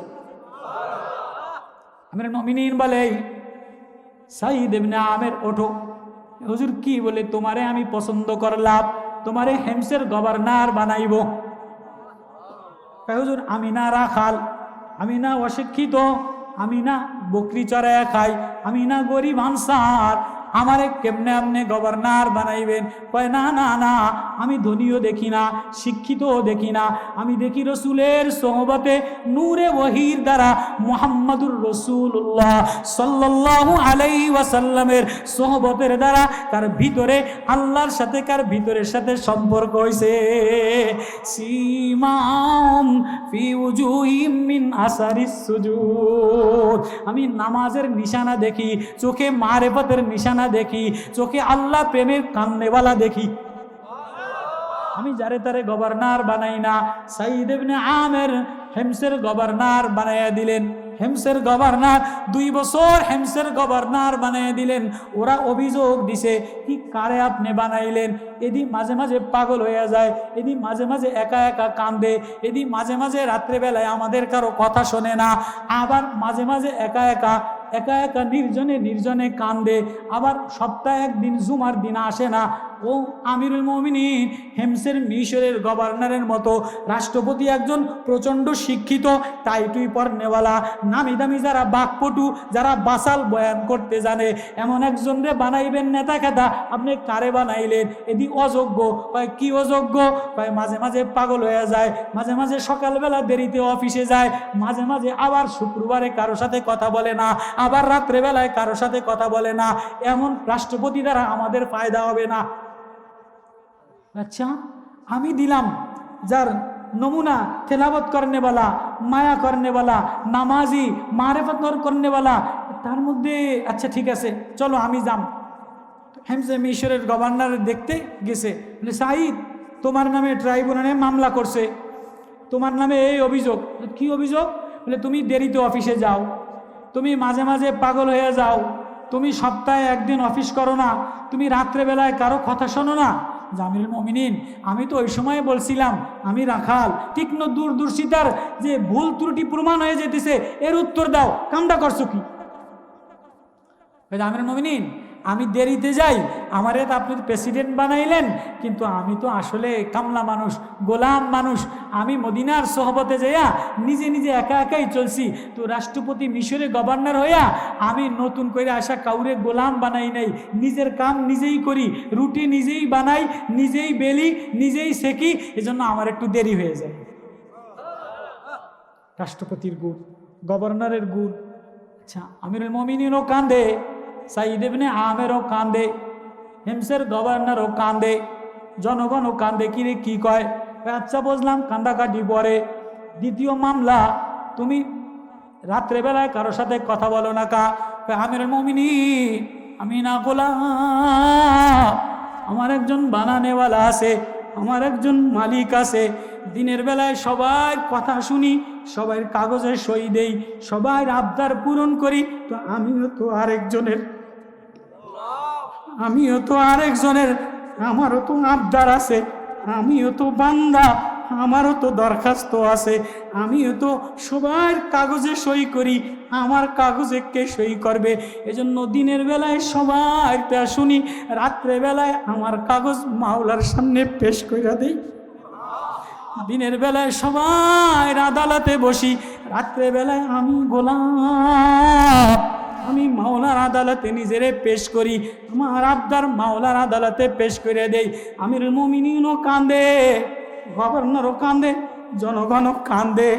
আমিরুল মুমিনিন বলে, সাঈদ ইবনে আমের ওঠো। হুজুর কি বলে? তোমারে আমি পছন্দ করলাম, তোমারে হেমসের গভর্নর বানাইব। হুজুর আমি না রাখাল, আমি না অশিক্ষিত, আমি না বকরি চড়াইয়া খাই, আমি না গরিব আনসার, আমারে কেমনে আপনি গভর্নর বানাইবেন? কয় না না না, আমি ধনীও দেখি না, শিক্ষিতও দেখি না, আমি দেখি রসুলের সোহবতে নূরে ওয়াহির দ্বারা মুহাম্মাদুর রাসূলুল্লাহ সাল্লাল্লাহু আলাইহি ওয়াসাল্লামের সোহবতের দ্বারা কার ভিতরে আল্লাহর সাথে কার ভিতরের সাথে সম্পর্ক হইছে। সীমাম ফি উজুহিম মিন আসারিস সুজুদ, আমি নামাজের নিশানা দেখি, চোখে মারেফতের নিশানা দেখি, চোখে আল্লাহ প্রেমের কান্নেওয়ালা দেখি। আমি যারে তারে গভর্নর বানাই না। সাঈদ ইবনে আমের হেমসের গভর্নর বানাইয়া দিলেন। হেমসের গভর্নর 2 বছর হেমসের গভর্নর বানিয়ে দিলেন। ওরা অভিযোগ দিছে, কি কারে আপনি বানাইলেন? এদি মাঝে মাঝে পাগল হয়ে যায়, এদি মাঝে মাঝে একা একা কান্দে, এদি মাঝে মাঝে রাত্রেবেলায় আমাদের কারো কথা শোনে না, আবার মাঝে মাঝে একা একা নির্জনে নির্জনে কান্দে, আবার সপ্তাহে একদিন জুমার দিন আসে না। ও আমিরুল মুমিনিন হেমসের মিশরের গভর্নরের মতো রাষ্ট্রপতি, একজন প্রচণ্ড শিক্ষিত, টাইটুই পরনেওয়ালা, নামি দামি যারা বাকপটু, যারা বাসাল বয়ান করতে জানে, এমন একজন রে বানাইবেন নেতা খেতা, আপনি কারে বানাইলেন? এদি অযোগ্য। কয় কি অযোগ্য? কয় মাঝে মাঝে পাগল হয়ে যায়, মাঝে মাঝে সকালবেলা দেরিতে অফিসে যায়, মাঝে মাঝে আবার শুক্রবারে কারো সাথে কথা বলে না, আবার রাত্রেবেলায় কারো সাথে কথা বলে না। এমন রাষ্ট্রপতি দ্বারা আমাদের ফায়দা হবে না। আচ্ছা, আমি দিলাম যার নমুনা তেলাওয়াত করনেওয়ালা, মায়া করনেওয়ালা, নামাজি, মারেফত করনেওয়ালা, তার মধ্যে আচ্ছা ঠিক আছে চলো আমি যাম। হেমসে মিশরের গভর্নর দেখতে গেছে, সাঈদ তোমার নামে ট্রাইব্যুনালে মামলা করছে, তোমার নামে এই অভিযোগ। কি অভিযোগ? বলে তুমি দেরিতে অফিসে যাও, তুমি মাঝে মাঝে পাগল হয়ে যাও, তুমি সপ্তাহে একদিন অফিস করো না, তুমি রাত্রেবেলায় কারো কথা শোনো না। আমিরুল মুমিনিন, আমি তো ওই সময় বলছিলাম আমি রাখাল, ঠিক দূরদর্শিতার যে ভুল ত্রুটি প্রমাণ হয়ে যেতেছে, এর উত্তর দাও, কামটা করছো কি? আমিরুল মুমিনিন, আমি দেরিতে যাই, আমারে তো আপনি প্রেসিডেন্ট বানাইলেন, কিন্তু আমি তো আসলে কামলা মানুষ, গোলাম মানুষ। আমি মদিনার সোহবতে যাইয়া নিজে নিজে একা একাই চলছি, তো রাষ্ট্রপতি মিশরে গভর্নর হইয়া আমি নতুন করে আসা কাউরে গোলাম বানাই নাই, নিজের কাম নিজেই করি, রুটি নিজেই বানাই, নিজেই বেলি, নিজেই সেকি, এজন্য আমার একটু দেরি হয়ে যায়। রাষ্ট্রপতির গুণ, গভর্নরের গুণ। আচ্ছা, আমিরুল মুমিনিনও কান্দে, সাঈদ ইবনে আমেরও কান্দে, হেমসের গভর্নরও কান্দে, জনগণও কান্দে। কিরে কি কয়? আচ্ছা বুঝলাম, কান্দাকাটি পরে। দ্বিতীয় মামলা, তুমি রাত্রেবেলায় কারোর সাথে কথা বলো না কা? আমিরুল মুমিনিন, আমি না গোলাম, আমার একজন বানানেওয়ালা আছে, আমার একজন মালিক আছে। দিনের বেলায় সবার কথা শুনি, সবাই কাগজে সই দেই, সবাই আবদার পূরণ করি, তো আমিও তো আরেকজনের, আমারও তো আবদার আছে, আমিও তো বান্দা, আমারও তো দরখাস্ত আছে, আমিও তো সবার কাগজে সই করি, আমার কাগজে কে সই করবে? এজন্য দিনের বেলায় সবার তা শুনি, রাত্রে বেলায় আমার কাগজ মাওলার সামনে পেশ কইরা দেই। দিনের বেলায় সবাই আদালতে বসি, রাত্রে বেলায় আমি গোলাম, আমি মাওলার আদালতে নিজেরে পেশ করি, আমার আবদার মাওলার আদালতে পেশ করে দেই। আমিরুল মুমিনিনও কান্দে, গভর্নরও কান্দে, জনগণও কান্দে।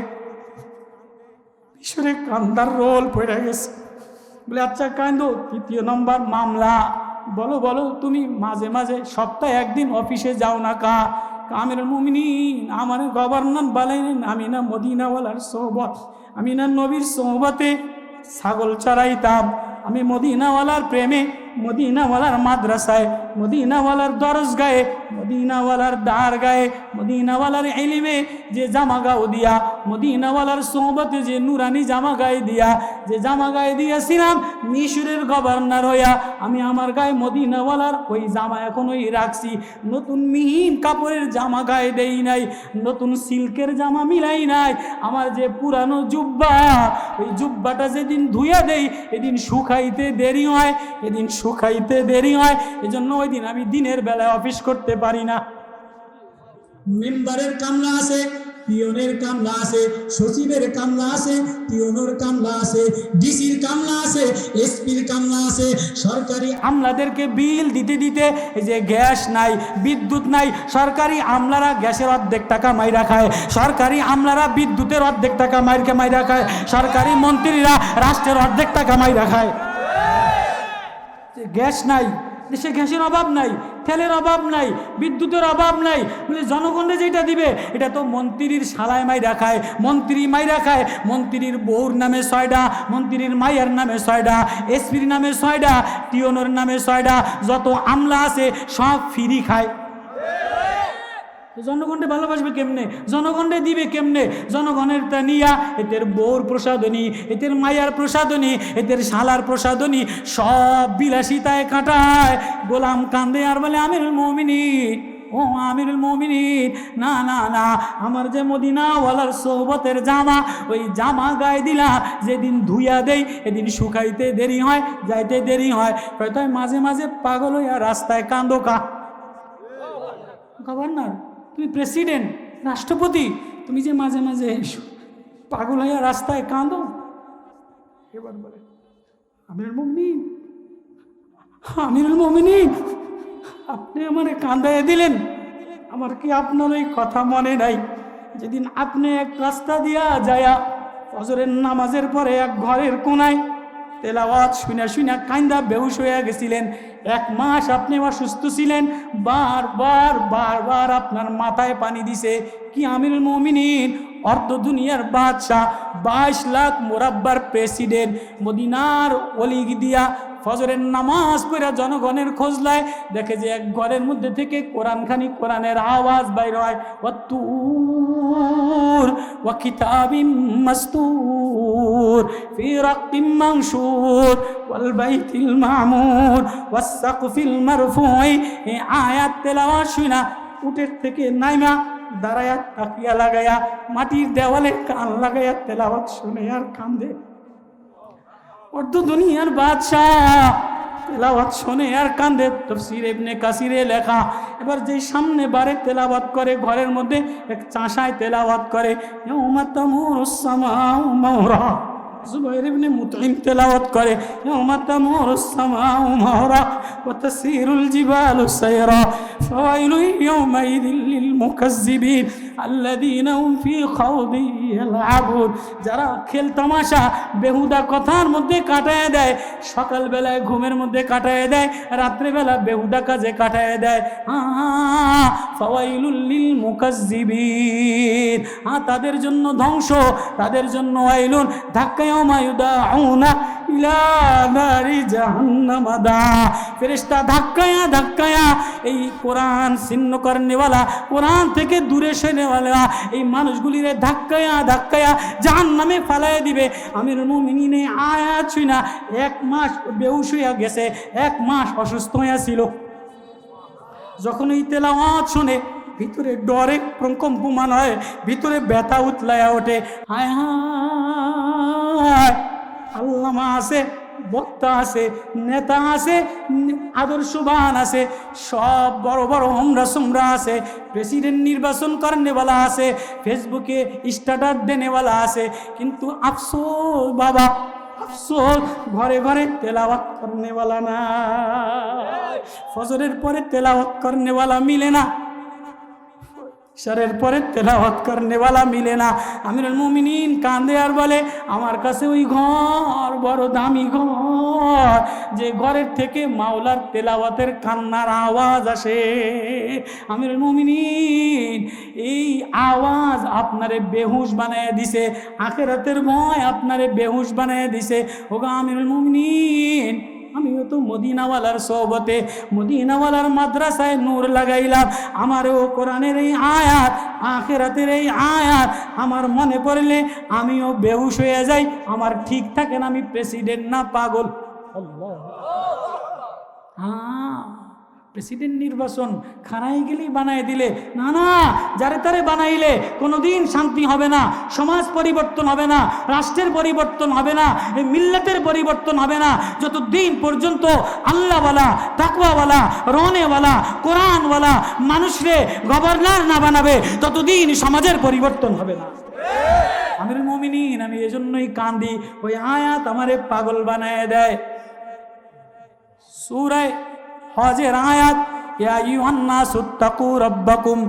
ঈশ্বরে কান্দার রোল পড়ে গেছে। বলে আচ্ছা কান্দো। 3 নম্বর মামলা, বলো বলো, তুমি মাঝে মাঝে সপ্তাহে একদিন অফিসে যাও না কা? আমিরুল মুমিনিন, আমার গভর্নর বলেন আমি না মদিনাওয়ালার সোহবত, আমি না নবীর সোহবতে ছাগল চড়াইতাম, আমি মদিনাওয়ালার প্রেমে, মদিনাওয়ালার মাদ্রাসায় মদিনাওয়ালার দরজগায়ে, মদিনাওয়ালার দারগায়ে, মদিনাওয়ালার ইলমে যে জামা গায়ে দিয়া, মদিনাওয়ালার সোহবতে যে নুরানি জামা গায়ে দিয়া, যে জামা গায়ে দিয়েছিলাম মিশরের গভর্নর হইয়া, আমি আমার গায়ে মদিনাওয়ালার ওই জামা এখনোই রাখছি। নতুন মিহিন কাপড়ের জামা গায়ে দেই নাই, নতুন সিল্কের জামা মিলাই নাই। আমার যে পুরানো জুব্বা, ওই জুব্বাটা যেদিন ধুইয়া দেই এদিন শুকাইতে দেরি হয়, এদিন শুকাইতে দেরি হয়। এজন্য ওই দিন আমি দিনের বেলায় অফিস করতে পারি না। মেম্বারের কামলা আছে, পিয়নের কামলা আছে, সচিবের কামলা আছে, পিয়নের কামলা আছে, ডিসির কামলা আছে, এসপির কামলা আছে। সরকারি আমলাদেরকে বিল দিতে দিতে এই যে গ্যাস নাই, বিদ্যুৎ নাই, সরকারি আমলারা গ্যাসের অর্ধেক টাকা মাইরা খায়, সরকারি আমলারা বিদ্যুতের অর্ধেক টাকা মাইরা খায়, সরকারি মন্ত্রীরা রাষ্ট্রের অর্ধেক টাকা মাইরা খায়। গ্যাস নাই, দেশে গ্যাসের অভাব নাই, তেলের অভাব নাই, বিদ্যুতের অভাব নাই, বলে জনগণে যেটা দিবে এটা তো মন্ত্রীর শালায় মাইরা খায়, মন্ত্রী মাইরা খায়। মন্ত্রীর বউর নামে 6টা, মন্ত্রীর মাইয়ার নামে 6টা, এসপির নামে 6টা, টিওনোর নামে 6টা, যত আমলা আছে সব ফ্রি খায়। জনগণে ভালোবাসবে কেমনে, জনগণে দিবে কেমনে? জনগণের তা নিয়া এদের বউর প্রসাদনী, এদের মায়ার প্রসাদনী, এদের শালার প্রসাদনী সব বিলাসিতায় কাটায়। গোলাম কান্দে আর বলে আমিরুল মুমিনিন, ও আমিরুল মুমিনিন, না না না, আমার যে মদিনাওয়ালার সোহবতের জামা, ওই জামা গায়ে দিলা যেদিন ধুইয়া দেই এদিন শুকাইতে দেরি হয়, যাইতে দেরি হয়। তাই মাঝে মাঝে পাগল হইয়া রাস্তায় কান্দো কা? গভর্নর, তুমি প্রেসিডেন্ট, রাষ্ট্রপতি, তুমি যে মাঝে মাঝে পাগল হইয়া রাস্তায় কাঁদো। এবার বলে আমিরুল মুমিনিন, আমিরুল মুমিনিন, আপনি আমারে কাঁদাইয়া দিলেন। আমার কি আপনার ওই কথা মনে নাই যেদিন আপনি এক রাস্তা দিয়া যায়া ফজরের নামাজের পরে এক ঘরের কোনায় তেলাওয়াত শুনা শুনা কান্দা বেহুশ হয়ে গেছিলেন? 1 মাস আপনি অসুস্থ ছিলেন, বারবার বারবার আপনার মাথায় পানি দিছে। কি আমিরুল মুমিনিন, অর্ধ দুনিয়ার বাদশাহ, 22 লাখ মোরাব্বার প্রেসিডেন্ট, মদিনার অলি দিয়া ফজরের নামাজ পড়া জনগণের খোঁজ লায়, দেখে যে এক ঘরের মধ্যে থেকে কোরআনখানি, কোরআনের আওয়াজ বাইর হয়। ওয়াত্তুর ওয়া কিতাবিম মাসতুর ফি রাক্কিম মানশুর ওয়াল বাইতিল মামুর ওয়াস সাকফিল মারফুই। এই আয়াত তেলাওয়াত শুনা উটের থেকে নাইমা দাঁড়ায়া তাকিয়া লাগায়া মাটির দেওয়ালে কান লাগায়া তেলাওয়াত শুনে আর কান্দে। অর্ধ দুনিয়ার বাদশাহ তেলাওয়াত শুনে আর কান্দে। তাফসীর ইবনে কাসিরে লেখা। এবার যে সামনে বারে তেলাওয়াত করে, ঘরের মধ্যে এক চাষায় তেলাওয়াত করে, ইয়াউমা তামুরুস সামাউ মাওরা। জুবাইর ইবনে মুতঈম তেলাওয়াত করে, ইয়াউমা তামুরুস সামাউ মাওরা ওয়া তাসিরুল জিবালু সায়রা ফাওয়াইলু ইয়াউমাইযিল লিল মুকাজ্জিবিন আল্লাযীনা হুম ফী খাওদিন ইয়ালআবুন। যারা খেল তামাশা বেহুদা কথার মধ্যে কাটায় দেয়, সকালবেলায় ঘুমের মধ্যে কাটায় দেয়, রাত্রেবেলা বেহুদা কাজে কাটায় দেয়। ফাওয়াইলুল লিল মুকাজ্জিবিন, তাদের জন্য ধ্বংস, তাদের জন্য ওয়াইলুন। ধাক্কায় মায়ুদাউনা ইলা নারি জাহান্নাম দা। ফেরেশতা ধাক্কায়া ধাক্কায়া এই কোরআন ছিন্ন করনেওয়ালা, কোরআন থেকে দূরে সরেনেওয়ালা এই মানুষগুলিরে ধাক্কায়া ধাক্কায়া জাহান্নামে ফালাইয়া দিবে। আমিরুল মুমিনিন আয়াত শুনা 1 মাস বেহুশ হইয়া গেছে, 1 মাস অসুস্থ হইয়া ছিল। যখন এই তেলাওয়াত শুনে ভিতরে ডরে কম্পমান হয়, ভিতরে ব্যথা উতলায়া ওঠে। হায় হায়, আল্লামা আছে, বক্তা আছে, নেতা আছে, আদর্শবান আছে, সব বড় বড় হোমরা সোমরা আছে, প্রেসিডেন্ট নির্বাচন করনেওয়ালা আছে, ফেসবুকে স্ট্যাটাস দেনেওয়ালা আছে, কিন্তু আফসোস বাবা, আফসোস ঘরে ঘরে তেলাওয়াত করনেওয়ালা না। ফজরের পরে তেলাওয়াত করনেওয়ালা মিলে না, ইশারের পরে তেলাওয়াত করনেওয়ালা মিলে না। আমিরুল মুমিনিন কান্দে আর বলে আমার কাছে ওই ঘর বড় দামি ঘর, যে ঘরের থেকে মাওলার তেলাওয়াতের কান্নার আওয়াজ আসে। আমিরুল মুমিনিন এই আওয়াজ আপনারে বেহুশ বানায় দিছে, আখিরাতের ভয় আপনারে বেহুশ বানায় দিছে। ওগো আমিরুল মুমিনিন, আমিও তো মদিনাওয়ালার সোহবতে মদিনাওয়ালার মাদ্রাসায় নূর লাগাইলাম। আমারও কোরআনের এই আয়াত, আখিরাতের এই আয়াত আমার মনে পড়লে আমিও বেহুশ হয়ে যাই। আমার ঠিক থাকে না, আমি প্রেসিডেন্ট না পাগল। প্রেসিডেন্ট নির্বাচন খানায় গেলেই বানাই দিলে, না না, যারে তারে বানাইলে কোনোদিন শান্তি হবে না, সমাজ পরিবর্তন হবে না, রাষ্ট্রের পরিবর্তন হবে না, এই মিল্লাতের পরিবর্তন হবে না যতদিন পর্যন্ত আল্লাহওয়ালা, তাকওয়াওয়ালা, রনেওয়ালা, কোরআনওয়ালা মানুষরে গভর্নর না বানাবে, ততদিন সমাজের পরিবর্তন হবে না। আমিরুল মুমিনিন, আমি এজন্যই কান্দি, ওই আয়াত আমারে পাগল বানায় দেয়। সূরা হজের আয়াত, ইয়া আইয়ুহান নাসু তাকু রাব্বাকুম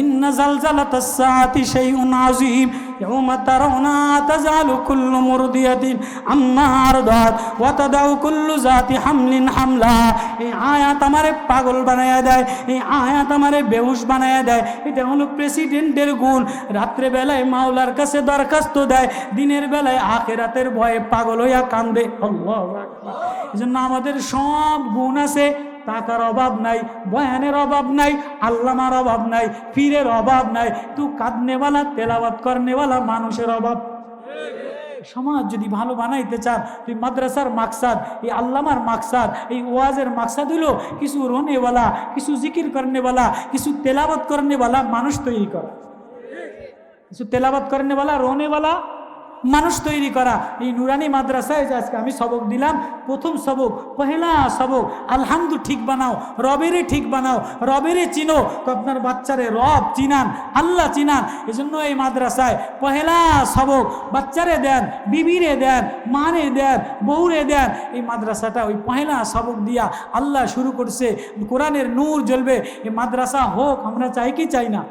ইন্না যালজালাতাস সাআতি শাইউন আযীম ইয়াওমা তারাউনা তাযালু কুল্লু মুরদিয়াতিন আম্মা আরদাত ওয়া তাদাউ কুল্লু যাতি হামলিন হামলা। এই আয়াত আমারে পাগল বানায়া দেয়, এই আয়াত আমারে বেহুশ বানায়া দেয়। এটা হলো প্রেসিডেন্টের গুণ। রাত্রে বেলায় মাওলার কাছে দরখাস্ত দেয়, দিনের বেলায় আখিরাতের ভয়ে পাগল হইয়া কান্দে। আল্লাহু আকবার। এজন্য আমাদের সব গুণ আছে, টাকার অভাব নাই, বয়ানের অভাব নাই, আল্লামার অভাব নাই, পীরের অভাব নাই, তু কাঁদনেওয়ালা, তেলাওয়াত করনেওয়ালা মানুষের অভাব। সমাজ যদি ভালো বানাইতে চান, তুই মাদ্রাসার মাকসাদ, এই আল্লামার মাকসাদ, এই ওয়াজের মাকসাদ হলো কিছু রোনেওয়ালা, কিছু জিকির করনেওয়ালা, কিছু তেলাওয়াত করনেওয়ালা মানুষ তৈরি করা, কিছু তেলাওয়াত করনেওয়ালা, রোনেওয়ালা মানুষ তৈরি করা। এই নুরানি মাদ্রাসায় যে আজকে আমি সবক দিলাম, প্রথম সবক, পহেলা সবক, আলহামদু ঠিক বানাও, রবেরে ঠিক বানাও, রবেরে চিনো। তো আপনার বাচ্চারে রব চিনান, আল্লাহ চিনান। এজন্য এই মাদ্রাসায় পহেলা সবক বাচ্চারে দেন, বিবিরে দেন, মারে দেন, বউরে দেন। এই মাদ্রাসাটা ওই পহেলা সবক দিয়া আল্লাহ শুরু করছে। কোরআনের নূর জ্বলবে, এই মাদ্রাসা হোক, আমরা চাই কি চাই না?